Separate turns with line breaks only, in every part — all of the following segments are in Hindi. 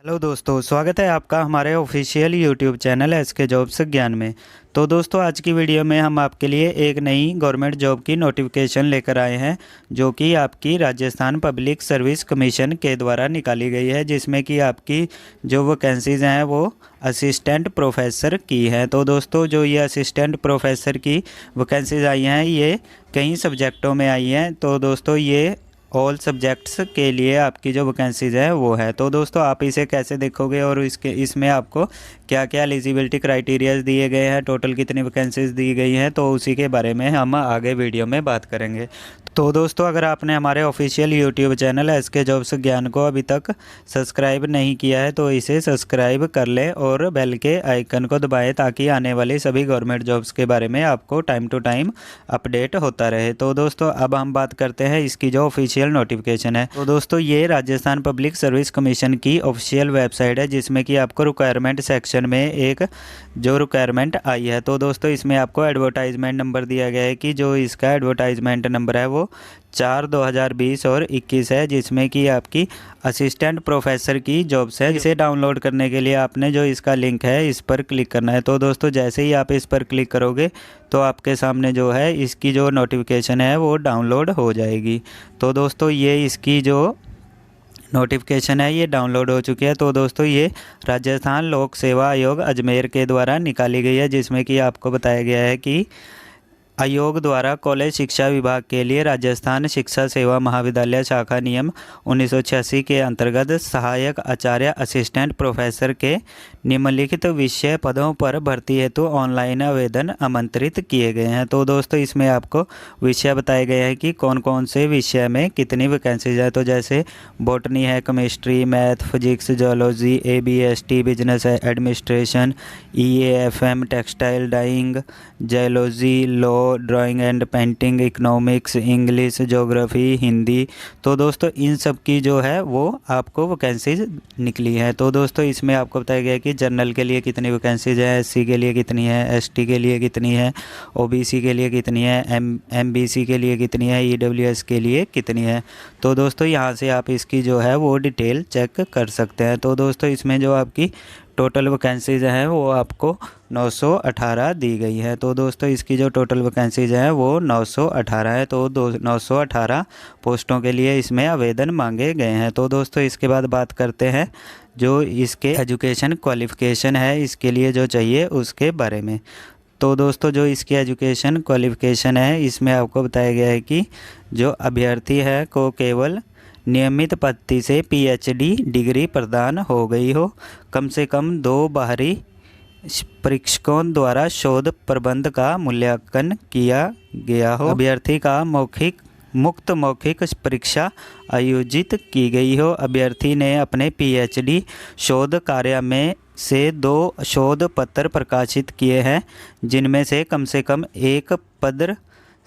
हेलो दोस्तों, स्वागत है आपका हमारे official YouTube channel SK Jobs Gyan में। तो दोस्तों, आज की वीडियो में हम आपके लिए एक नई गवर्नमेंट जॉब की नोटिफिकेशन लेकर आए हैं, जो कि आपकी राजस्थान पब्लिक सर्विस कमीशन के द्वारा निकाली गई है, जिसमें कि आपकी जो वैकेंसीज़ हैं वो असिस्टेंट प्रोफेसर की हैं। तो दोस्तों, जो ये असिस्टेंट प्रोफेसर की वैकेंसीज आई हैं, ये कई सब्जेक्टों में आई हैं। तो दोस्तों, ये ऑल सब्जेक्ट्स के लिए आपकी जो वैकेंसीज़ है वो है। तो दोस्तों, आप इसे कैसे देखोगे और इसमें आपको क्या क्या एलिजिबिलिटी क्राइटेरियाज दिए गए हैं, टोटल कितनी वैकेंसीज दी गई हैं, तो उसी के बारे में हम आगे वीडियो में बात करेंगे। तो दोस्तों, अगर आपने हमारे official YouTube channel SK Jobs Gyan को अभी तक सब्सक्राइब नहीं किया है तो इसे सब्सक्राइब कर लें और बेल के आइकन को दबाएं, ताकि आने वाली सभी गवर्नमेंट जॉब्स के बारे में आपको टाइम टू टाइम अपडेट होता रहे। तो दोस्तों, अब हम बात करते हैं इसकी जो ऑफिशियल नोटिफिकेशन है। तो दोस्तों, ये राजस्थान पब्लिक सर्विस कमीशन की ऑफिशियल वेबसाइट है, जिसमें कि आपको रिक्वायरमेंट सेक्शन में एक जो रिक्वायरमेंट आई है। तो दोस्तों, इसमें आपको एडवर्टाइजमेंट नंबर दिया गया है कि जो इसका एडवर्टाइजमेंट नंबर है वो 4/2020 और 21 है, जिसमें कि आपकी असिस्टेंट प्रोफेसर की जॉब्स है। इसे डाउनलोड करने के लिए आपने जो इसका लिंक है इस पर क्लिक करना है। तो दोस्तों, जैसे ही आप इस पर क्लिक करोगे तो आपके सामने जो है इसकी जो नोटिफिकेशन है वो डाउनलोड हो जाएगी। तो दोस्तों, ये इसकी जो नोटिफिकेशन है ये डाउनलोड हो चुकी है। तो दोस्तों, ये राजस्थान लोक सेवा आयोग अजमेर के द्वारा निकाली गई है, जिसमें कि आपको बताया गया है कि आयोग द्वारा कॉलेज शिक्षा विभाग के लिए राजस्थान शिक्षा सेवा महाविद्यालय शाखा नियम 1986 के अंतर्गत सहायक आचार्य असिस्टेंट प्रोफेसर के निम्नलिखित विषय पदों पर भर्ती हेतु ऑनलाइन आवेदन आमंत्रित किए गए हैं। तो दोस्तों, इसमें आपको विषय बताए गए हैं कि कौन कौन से विषय में कितनी वैकेंसीज है। तो जैसे बॉटनी है, chemistry, math, physics, zoology, ABST, business administration, EAFM, textile dyeing, geology, law, drawing and painting, economics, English, geography, Hindi. तो दोस्तों, इन सब की जो है वो आपको वैकेंसीज निकली है। तो दोस्तों, इसमें आपको बताया गया कि जनरल के लिए कितनी वैकेंसीज है, SC के लिए कितनी है, ST के लिए कितनी है, OBC के लिए कितनी है, MBC के लिए कितनी है, EWS के लिए कितनी है। तो दोस्तों, यहाँ से आप इसकी जो है वो डिटेल चेक कर सकते हैं। तो दोस्तों, इसमें जो आपकी टोटल वैकेंसीज हैं वो आपको 918 दी गई है। तो दोस्तों, इसकी जो टोटल वैकेंसीज हैं वो 918 है। तो 918 पोस्टों के लिए इसमें आवेदन मांगे गए हैं। तो दोस्तों, इसके बाद बात करते हैं जो इसके एजुकेशन क्वालिफ़िकेशन है इसके लिए जो चाहिए उसके बारे में। तो दोस्तों, जो इसकी एजुकेशन क्वालिफ़िकेशन है इसमें आपको बताया गया है कि जो अभ्यर्थी है को केवल नियमित पद्धति से PhD डिग्री प्रदान हो गई हो, कम से कम 2 बाहरी परीक्षकों द्वारा शोध प्रबंध का मूल्यांकन किया गया हो, अभ्यर्थी का मुक्त मौखिक परीक्षा आयोजित की गई हो, अभ्यर्थी ने अपने PhD शोध कार्य में से 2 शोध पत्र प्रकाशित किए हैं, जिनमें से कम एक पत्र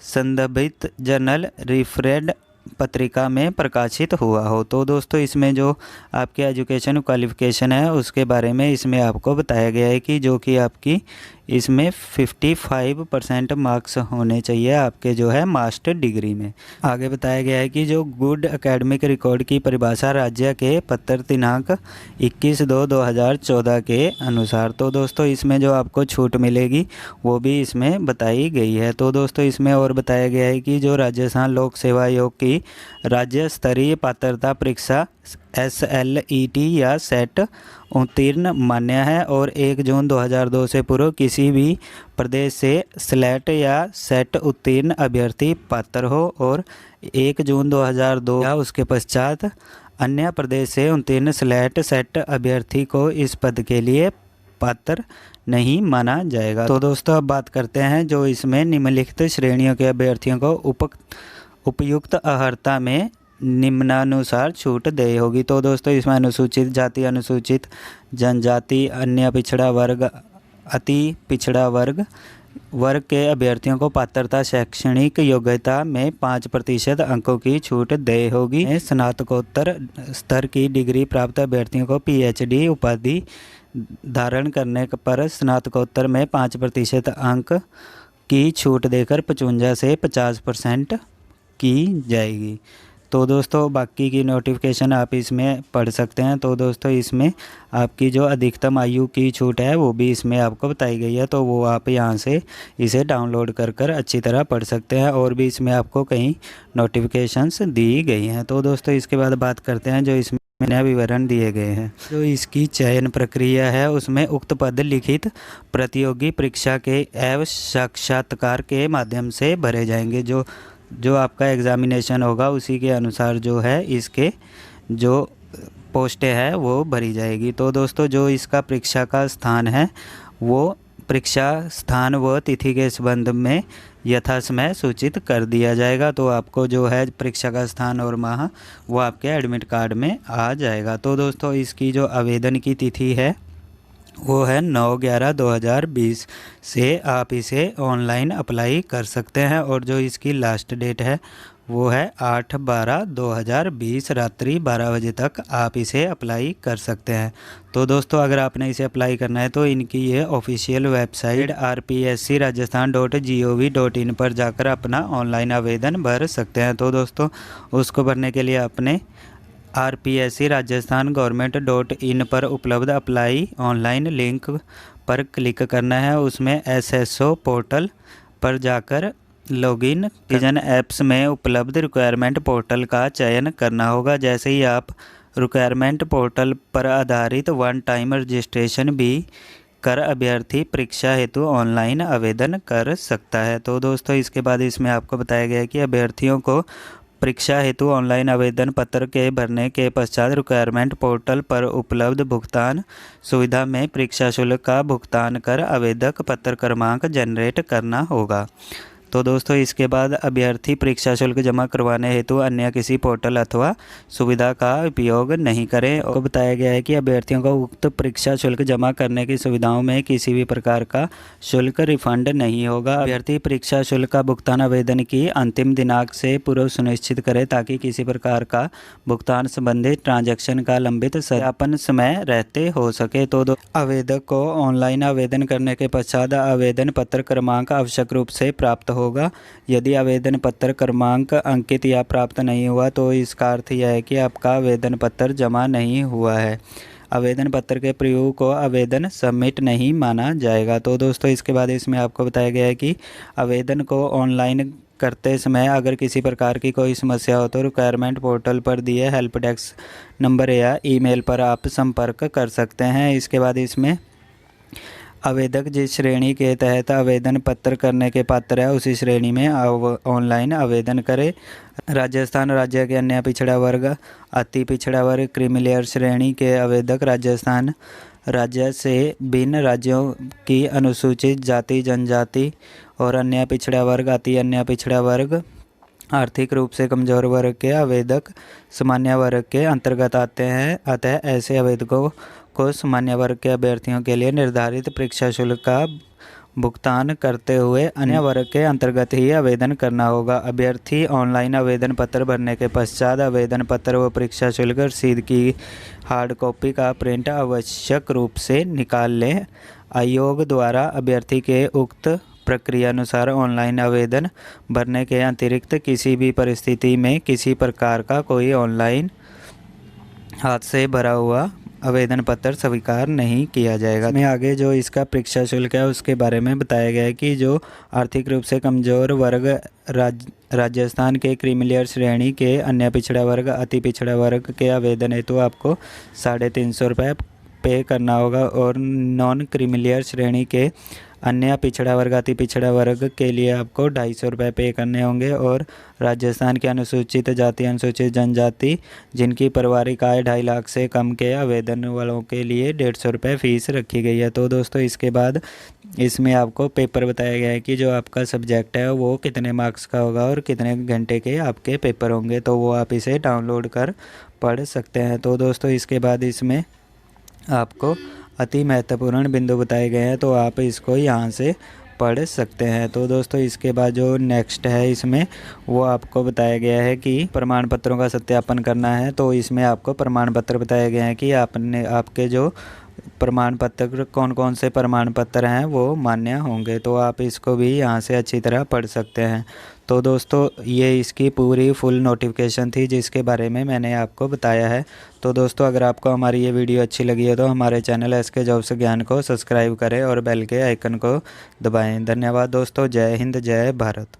संदर्भित जर्नल रिफरेड पत्रिका में प्रकाशित हुआ हो। तो दोस्तों, इसमें जो आपके एजुकेशन क्वालिफ़िकेशन है उसके बारे में इसमें आपको बताया गया है कि जो कि आपकी इसमें 55% मार्क्स होने चाहिए आपके जो है मास्टर डिग्री में। आगे बताया गया है कि जो गुड एकेडमिक रिकॉर्ड की परिभाषा राज्य के पत्र दिनांक 21/2/2014 के अनुसार। तो दोस्तों, इसमें जो आपको छूट मिलेगी वो भी इसमें बताई गई है। तो दोस्तों, इसमें और बताया गया है कि जो राजस्थान लोक सेवा आयोग की राज्य स्तरीय पात्रता परीक्षा SLET या सेट उत्तीर्ण मान्य है और 1 जून 2002 से पूर्व किसी भी प्रदेश से स्लेट या सेट उत्तीर्ण अभ्यर्थी पात्र हो और 1 जून 2002 या उसके पश्चात अन्य प्रदेश से उत्तीर्ण स्लेट सेट अभ्यर्थी को इस पद के लिए पात्र नहीं माना जाएगा। तो दोस्तों, अब बात करते हैं जो इसमें निम्नलिखित श्रेणियों के अभ्यर्थियों को उपयुक्त अर्हता में निम्नानुसार छूट देय होगी। तो दोस्तों, इसमें अनुसूचित जाति, अनुसूचित जनजाति, अन्य पिछड़ा वर्ग, अति पिछड़ा वर्ग के अभ्यर्थियों को पात्रता शैक्षणिक योग्यता में 5% अंकों की छूट देय होगी। स्नातकोत्तर स्तर की डिग्री प्राप्त अभ्यर्थियों को PhD उपाधि धारण करने पर स्नातकोत्तर में 5% अंक की छूट देकर 55 से 50% की जाएगी। तो दोस्तों बाकी की नोटिफिकेशन आप इसमें पढ़ सकते हैं। तो दोस्तों इसमें आपकी जो अधिकतम आयु की छूट है वो भी इसमें आपको बताई गई है, तो वो आप यहाँ से इसे डाउनलोड कर अच्छी तरह पढ़ सकते हैं। और भी इसमें आपको कई नोटिफिकेशंस दी गई हैं। तो दोस्तों इसके बाद बात करते हैं जो इसमें नए विवरण दिए गए हैं। जो इसकी चयन प्रक्रिया है उसमें उक्त पद लिखित प्रतियोगी परीक्षा के एवं साक्षात्कार के माध्यम से भरे जाएंगे। जो आपका एग्ज़ामिनेशन होगा उसी के अनुसार जो है इसके जो पोस्टें हैं वो भरी जाएगी। तो दोस्तों जो इसका परीक्षा का स्थान है वो परीक्षा स्थान व तिथि के संबंध में यथासमय सूचित कर दिया जाएगा। तो आपको जो है परीक्षा का स्थान और माह वो आपके एडमिट कार्ड में आ जाएगा। तो दोस्तों इसकी जो आवेदन की तिथि है वो है 9/11/2020 से आप इसे ऑनलाइन अप्लाई कर सकते हैं। और जो इसकी लास्ट डेट है वो है 8/12/2020 रात्रि 12 बजे तक आप इसे अप्लाई कर सकते हैं। तो दोस्तों अगर आपने इसे अप्लाई करना है तो इनकी ये ऑफिशियल वेबसाइट rpscrajasthan.gov.in पर जाकर अपना ऑनलाइन आवेदन भर सकते हैं। तो दोस्तों उसको भरने के लिए अपने RPSC राजस्थान government.in पर उपलब्ध अप्लाई ऑनलाइन लिंक पर क्लिक करना है। उसमें SSO पोर्टल पर जाकर लॉगिन सिटीजन ऐप्स में उपलब्ध रिक्वायरमेंट पोर्टल का चयन करना होगा। जैसे ही आप रिक्वायरमेंट पोर्टल पर आधारित वन टाइम रजिस्ट्रेशन भी कर अभ्यर्थी परीक्षा हेतु ऑनलाइन आवेदन कर सकता है। तो दोस्तों इसके बाद इसमें आपको बताया गया है कि अभ्यर्थियों को परीक्षा हेतु ऑनलाइन आवेदन पत्र के भरने के पश्चात रिक्वायरमेंट पोर्टल पर उपलब्ध भुगतान सुविधा में परीक्षा शुल्क का भुगतान कर आवेदक पत्र क्रमांक जनरेट करना होगा। तो दोस्तों इसके बाद अभ्यर्थी परीक्षा शुल्क जमा करवाने हेतु अन्य किसी पोर्टल अथवा सुविधा का उपयोग नहीं करें। और बताया गया है कि अभ्यर्थियों को उक्त परीक्षा शुल्क जमा करने की सुविधाओं में किसी भी प्रकार का शुल्क रिफंड नहीं होगा। अभ्यर्थी परीक्षा शुल्क का भुगतान आवेदन की अंतिम दिनांक से पूर्व सुनिश्चित करें ताकि किसी प्रकार का भुगतान संबंधित ट्रांजैक्शन का लंबित सत्यापन समय रहते हो सके। तो आवेदक को ऑनलाइन आवेदन करने के पश्चात आवेदन पत्र क्रमांक आवश्यक रूप से प्राप्त होगा। यदि आवेदन पत्र क्रमांक अंकित या प्राप्त नहीं हुआ तो इसका अर्थ यह है कि आपका आवेदन पत्र जमा नहीं हुआ है। आवेदन पत्र के प्रीव्यू को आवेदन सबमिट नहीं माना जाएगा। तो दोस्तों इसके बाद इसमें आपको बताया गया है कि आवेदन को ऑनलाइन करते समय अगर किसी प्रकार की कोई समस्या हो तो रिक्वायरमेंट पोर्टल पर दिए हेल्प डेस्क नंबर या ईमेल पर आप संपर्क कर सकते हैं। इसके बाद इसमें आवेदक जिस श्रेणी के तहत आवेदन पत्र करने के पात्र है उसी श्रेणी में ऑनलाइन आवेदन करें। राजस्थान राज्य के अन्य पिछड़ा वर्ग, अति पिछड़ा वर्ग, क्रीमी श्रेणी के आवेदक राजस्थान राज्य से भिन्न राज्यों की अनुसूचित जाति जनजाति और अन्य पिछड़ा वर्ग, अति अन्य पिछड़ा वर्ग, आर्थिक रूप से कमजोर वर्ग के आवेदक सामान्य वर्ग के अंतर्गत आते हैं। अतः ऐसे आवेदकों को सामान्य वर्ग के अभ्यर्थियों के लिए निर्धारित परीक्षा शुल्क का भुगतान करते हुए अन्य वर्ग के अंतर्गत ही आवेदन करना होगा। अभ्यर्थी ऑनलाइन आवेदन पत्र भरने के पश्चात आवेदन पत्र व परीक्षा शुल्क रसीद की हार्ड कॉपी का प्रिंट आवश्यक रूप से निकाल लें। आयोग द्वारा अभ्यर्थी के उक्त प्रक्रिया अनुसार ऑनलाइन आवेदन भरने के अतिरिक्त किसी भी परिस्थिति में किसी प्रकार का कोई ऑनलाइन हाथ से भरा हुआ आवेदन पत्र स्वीकार नहीं किया जाएगा। मैं आगे जो इसका परीक्षा शुल्क है उसके बारे में बताया गया है कि जो आर्थिक रूप से कमजोर वर्ग राजस्थान के क्रीमी श्रेणी के अन्य पिछड़ा वर्ग, अति पिछड़ा वर्ग के आवेदन हेतु आपको 350 रुपये पे करना होगा और नॉन क्रीमी श्रेणी के अन्य पिछड़ा वर्ग, अति पिछड़ा वर्ग के लिए आपको 250 रुपये पे करने होंगे। और राजस्थान के अनुसूचित जाति, अनुसूचित जनजाति जिनकी पारिवारिक आय 2.5 लाख से कम के आवेदन वालों के लिए 150 रुपये फ़ीस रखी गई है। तो दोस्तों इसके बाद इसमें आपको पेपर बताया गया है कि जो आपका सब्जेक्ट है वो कितने मार्क्स का होगा और कितने घंटे के आपके पेपर होंगे। तो वो आप इसे डाउनलोड कर पढ़ सकते हैं। तो दोस्तों इसके बाद इसमें आपको अति महत्वपूर्ण बिंदु बताए गए हैं तो आप इसको यहाँ से पढ़ सकते हैं। तो दोस्तों इसके बाद जो नेक्स्ट है इसमें वो आपको बताया गया है कि प्रमाण पत्रों का सत्यापन करना है। तो इसमें आपको प्रमाण पत्र बताए गए हैं कि आपके जो प्रमाण पत्र, कौन कौन से प्रमाण पत्र हैं वो मान्य होंगे। तो आप इसको भी यहाँ से अच्छी तरह पढ़ सकते हैं। तो दोस्तों ये इसकी पूरी फुल नोटिफिकेशन थी जिसके बारे में मैंने आपको बताया है। तो दोस्तों अगर आपको हमारी ये वीडियो अच्छी लगी है तो हमारे चैनल एसके जॉब्स ज्ञान को सब्सक्राइब करें और बेल के आइकन को दबाएं। धन्यवाद दोस्तों। जय हिंद, जय भारत।